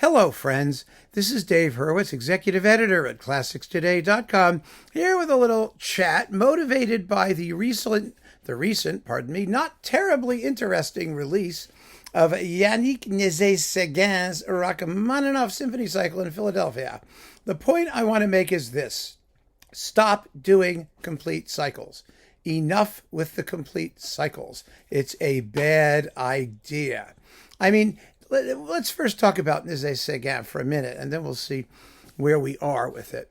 Hello, friends. This is Dave Hurwitz, executive editor at ClassicsToday.com, here with a little chat motivated by the recent, not terribly interesting release of Yannick Nézet-Séguin's Rachmaninoff Symphony Cycle in Philadelphia. The point I want to make is this. Stop doing complete cycles. Enough with the complete cycles. It's a bad idea. I mean, let's first talk about Nézet-Séguin for a minute, and then we'll see where we are with it.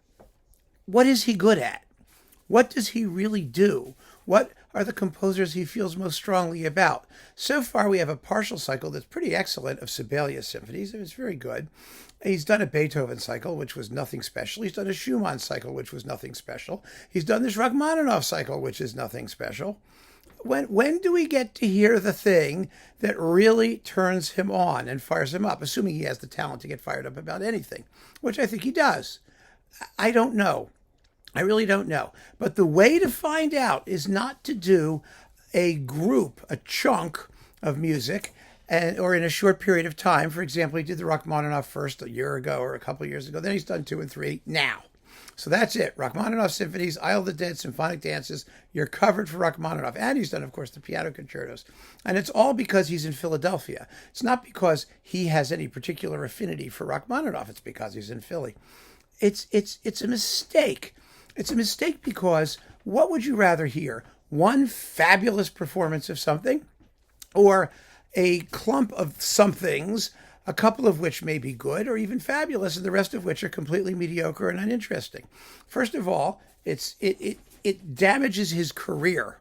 What is he good at? What does he really do? What are the composers he feels most strongly about? So far, we have a partial cycle that's pretty excellent of Sibelius symphonies. It's very good. He's done a Beethoven cycle, which was nothing special. He's done a Schumann cycle, which was nothing special. He's done this Rachmaninoff cycle, which is nothing special. When do we get to hear the thing that really turns him on and fires him up, assuming he has the talent to get fired up about anything, which I think he does? I don't know. I really don't know. But the way to find out is not to do a group, a chunk of music, or in a short period of time. For example, he did the Rachmaninoff first a year ago or a couple of years ago. Then he's done 2 and 3 now. So that's it. Rachmaninoff symphonies, Isle of the Dead, symphonic dances. You're covered for Rachmaninoff. And he's done, of course, the piano concertos. And it's all because he's in Philadelphia. It's not because he has any particular affinity for Rachmaninoff. It's because he's in Philly. It's a mistake. It's a mistake because what would you rather hear? One fabulous performance of something, or a clump of somethings, a couple of which may be good or even fabulous, and the rest of which are completely mediocre and uninteresting? First of all, it damages his career,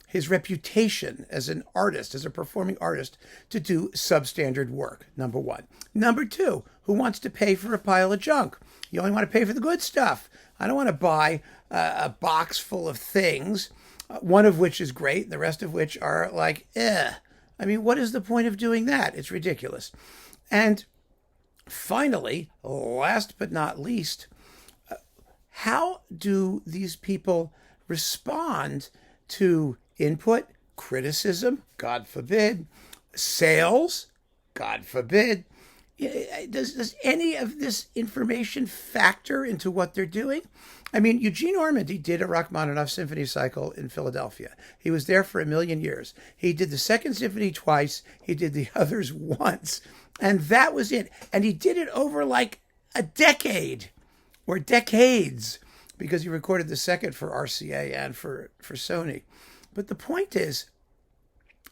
his reputation as an artist, as a performing artist, to do substandard work, number one. Number two, who wants to pay for a pile of junk? You only want to pay for the good stuff. I don't want to buy a box full of things, one of which is great, and the rest of which are like, I mean, what is the point of doing that? It's ridiculous. And finally, last but not least, how do these people respond to input, criticism, God forbid, sales, God forbid? Does any of this information factor into what they're doing? I mean, Eugene Ormandy did a Rachmaninoff symphony cycle in Philadelphia. He was there for 1,000,000 years. He did the second symphony twice. He did the others once. And that was it. And he did it over like a decade or decades, because he recorded the second for RCA and for Sony. But the point is,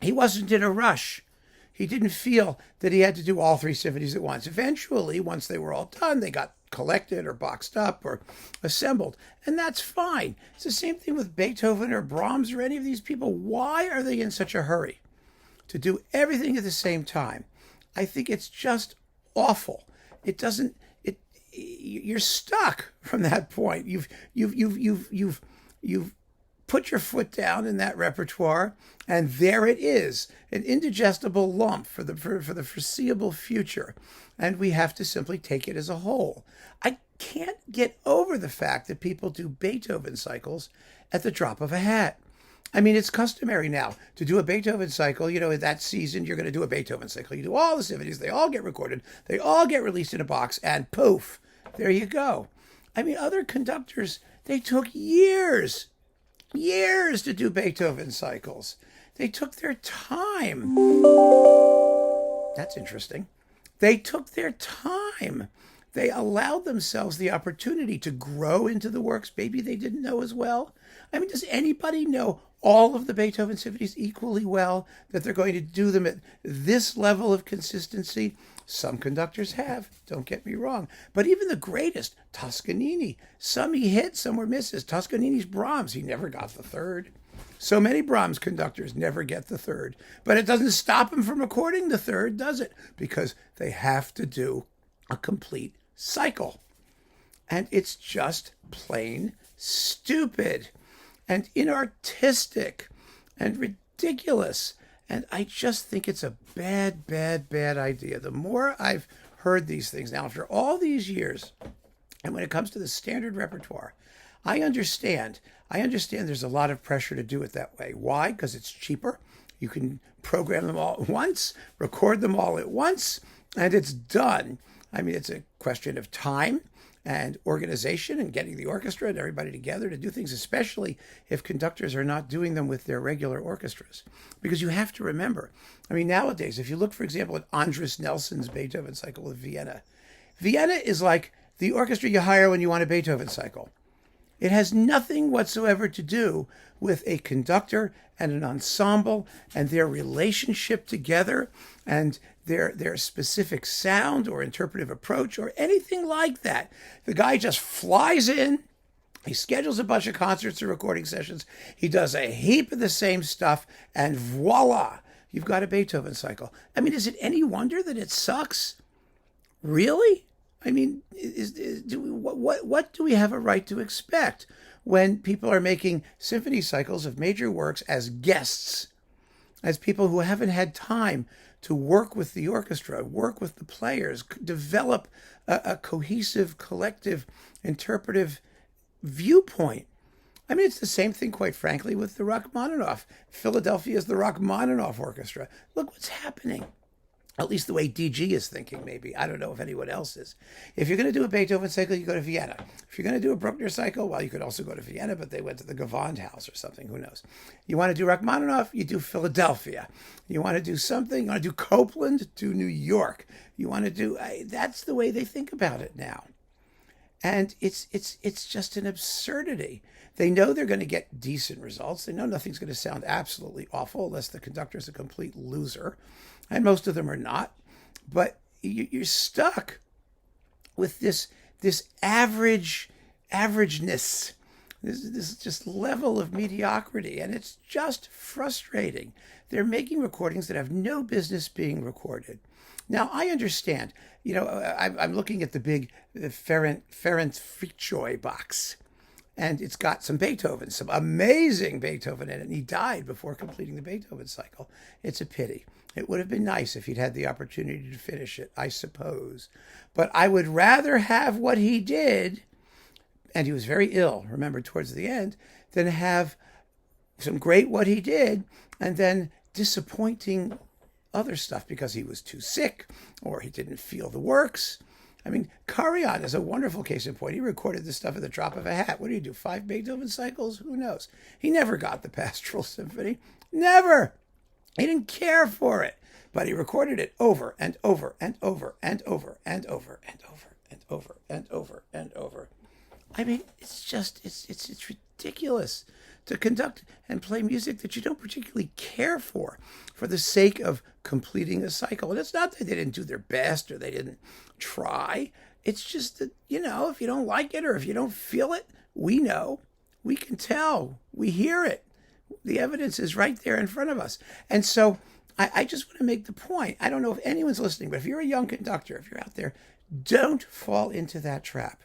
he wasn't in a rush. He didn't feel that he had to do all 3 symphonies at once. Eventually, once they were all done, they got collected or boxed up or assembled. And that's fine. It's the same thing with Beethoven or Brahms or any of these people. Why are they in such a hurry to do everything at the same time? I think it's just awful. You're stuck from that point. You've put your foot down in that repertoire, and there it is, an indigestible lump for the foreseeable future. And we have to simply take it as a whole. I can't get over the fact that people do Beethoven cycles at the drop of a hat. I mean, it's customary now to do a Beethoven cycle. You know, in that season, you're going to do a Beethoven cycle. You do all the symphonies. They all get recorded. They all get released in a box, and poof, there you go. I mean, other conductors, they took years to do Beethoven cycles. They took their time. That's interesting. They took their time. They allowed themselves the opportunity to grow into the works maybe they didn't know as well. I mean, does anybody know all of the Beethoven symphonies equally well, that they're going to do them at this level of consistency? Some conductors have, don't get me wrong. But even the greatest, Toscanini, some he hit, some were misses. Toscanini's Brahms, he never got the third. So many Brahms conductors never get the third. But it doesn't stop them from recording the third, does it? Because they have to do a complete cycle. And it's just plain stupid and inartistic and ridiculous. And I just think it's a bad idea. The more I've heard these things now, after all these years, and when it comes to the standard repertoire, I understand there's a lot of pressure to do it that way. Why? Because it's cheaper. You can program them all at once, record them all at once, and it's done. I mean, it's a question of time and organization and getting the orchestra and everybody together to do things, especially if conductors are not doing them with their regular orchestras. Because you have to remember, I mean, nowadays, if you look, for example, at Andres Nelson's Beethoven cycle of Vienna, Vienna is like the orchestra you hire when you want a Beethoven cycle. It has nothing whatsoever to do with a conductor and an ensemble and their relationship together and their specific sound or interpretive approach or anything like that. The guy just flies in, he schedules a bunch of concerts or recording sessions, he does a heap of the same stuff, and voila, you've got a Beethoven cycle. I mean, is it any wonder that it sucks? Really? I mean, what do we have a right to expect when people are making symphony cycles of major works as guests, as people who haven't had time to work with the orchestra, work with the players, develop a cohesive, collective, interpretive viewpoint? I mean, it's the same thing, quite frankly, with the Rachmaninoff. Philadelphia is the Rachmaninoff Orchestra. Look what's happening. At least the way DG is thinking, maybe. I don't know if anyone else is. If you're going to do a Beethoven cycle, you go to Vienna. If you're going to do a Bruckner cycle, well, you could also go to Vienna, but they went to the Gewandhaus or something. Who knows? You want to do Rachmaninoff, you do Philadelphia. You want to do something, you want to do Copeland, do New York. You want to do, that's the way they think about it now. And it's just an absurdity. They know they're going to get decent results. They know nothing's going to sound absolutely awful unless the conductor's a complete loser. And most of them are not. But you're stuck with this averageness, this just level of mediocrity. And it's just frustrating. They're making recordings that have no business being recorded. Now, I understand. You know, I'm looking at the big Ferenc Fritzsche box. And it's got some Beethoven, some amazing Beethoven in it. And he died before completing the Beethoven cycle. It's a pity. It would have been nice if he'd had the opportunity to finish it, I suppose. But I would rather have what he did, and he was very ill, remember, towards the end, than have some great what he did and then disappointing other stuff because he was too sick or he didn't feel the works. I mean, Karajan is a wonderful case in point. He recorded this stuff at the drop of a hat. What do you do, 5 Beethoven cycles? Who knows? He never got the Pastoral Symphony. Never! He didn't care for it. But he recorded it over and over and over and over and over and over and over and over and over. I mean, it's just, it's ridiculous to conduct and play music that you don't particularly care for the sake of completing a cycle. And it's not that they didn't do their best or they didn't try. It's just that, you know, if you don't like it or if you don't feel it, we know, we can tell, we hear it. The evidence is right there in front of us. And so I just want to make the point. I don't know if anyone's listening, but if you're a young conductor, if you're out there, don't fall into that trap.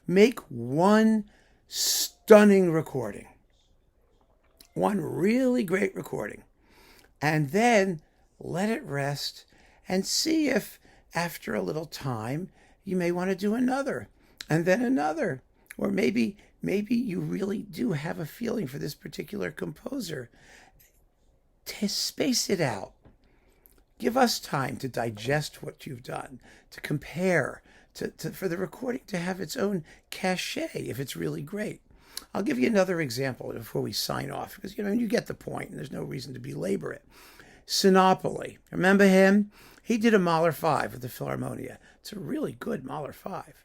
Make one stunning recording, one really great recording, and then let it rest and see if after a little time you may want to do another and then another. Or maybe you really do have a feeling for this particular composer. To space it out. Give us time to digest what you've done, to compare, for the recording to have its own cachet if it's really great. I'll give you another example before we sign off, because you get the point and there's no reason to belabor it. Sinopoli, remember him? He did a Mahler 5 with the Philharmonia. It's a really good Mahler 5.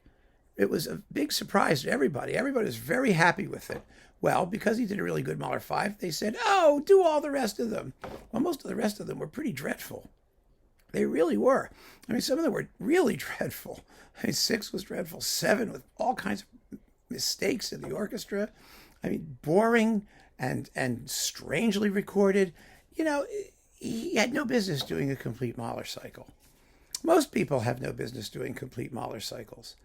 It was a big surprise to everybody. Everybody was very happy with it. Well, because he did a really good Mahler 5, they said, oh, do all the rest of them. Well, most of the rest of them were pretty dreadful. They really were. I mean, some of them were really dreadful. I mean, 6 was dreadful. 7 with all kinds of mistakes in the orchestra. I mean, boring and strangely recorded. He had no business doing a complete Mahler cycle. Most people have no business doing complete Mahler cycles.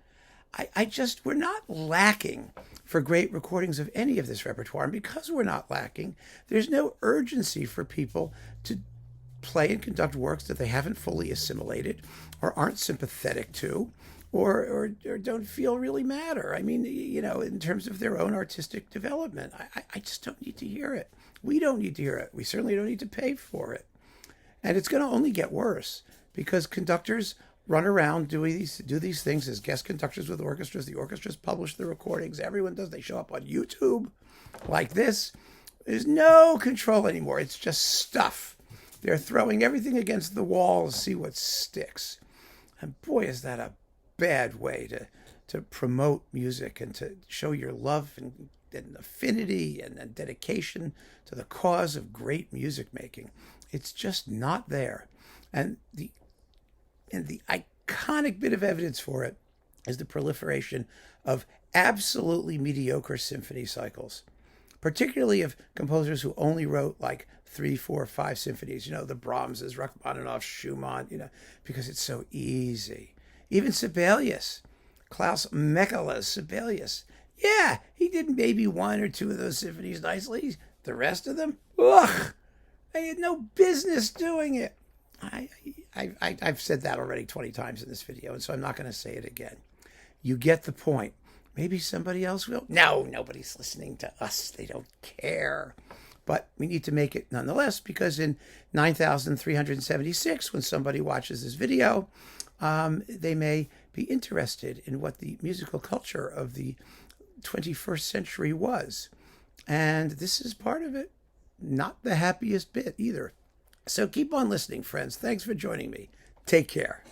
We're not lacking for great recordings of any of this repertoire. And because we're not lacking, there's no urgency for people to play and conduct works that they haven't fully assimilated or aren't sympathetic to or don't feel really matter. I mean, in terms of their own artistic development, I just don't need to hear it. We don't need to hear it. We certainly don't need to pay for it. And it's going to only get worse because conductors run around do these things as guest conductors with orchestras. The orchestras publish the recordings. Everyone does. They show up on YouTube like this. There's no control anymore. It's just stuff. They're throwing everything against the wall to see what sticks. And boy, is that a bad way to promote music and to show your love and affinity and dedication to the cause of great music making. It's just not there. And the iconic bit of evidence for it is the proliferation of absolutely mediocre symphony cycles, particularly of composers who only wrote like 3, 4, 5 symphonies, the Brahmses, Rachmaninoff, Schumann, because it's so easy. Even Sibelius, Klaus Mechela's Sibelius. Yeah, he did maybe 1 or 2 of those symphonies nicely. The rest of them, ugh, they had no business doing it. I've said that already 20 times in this video, and so I'm not going to say it again. You get the point. Maybe somebody else will. No, nobody's listening to us. They don't care. But we need to make it nonetheless, because in 9,376, when somebody watches this video, they may be interested in what the musical culture of the 21st century was. And this is part of it. Not the happiest bit either. So keep on listening, friends. Thanks for joining me. Take care.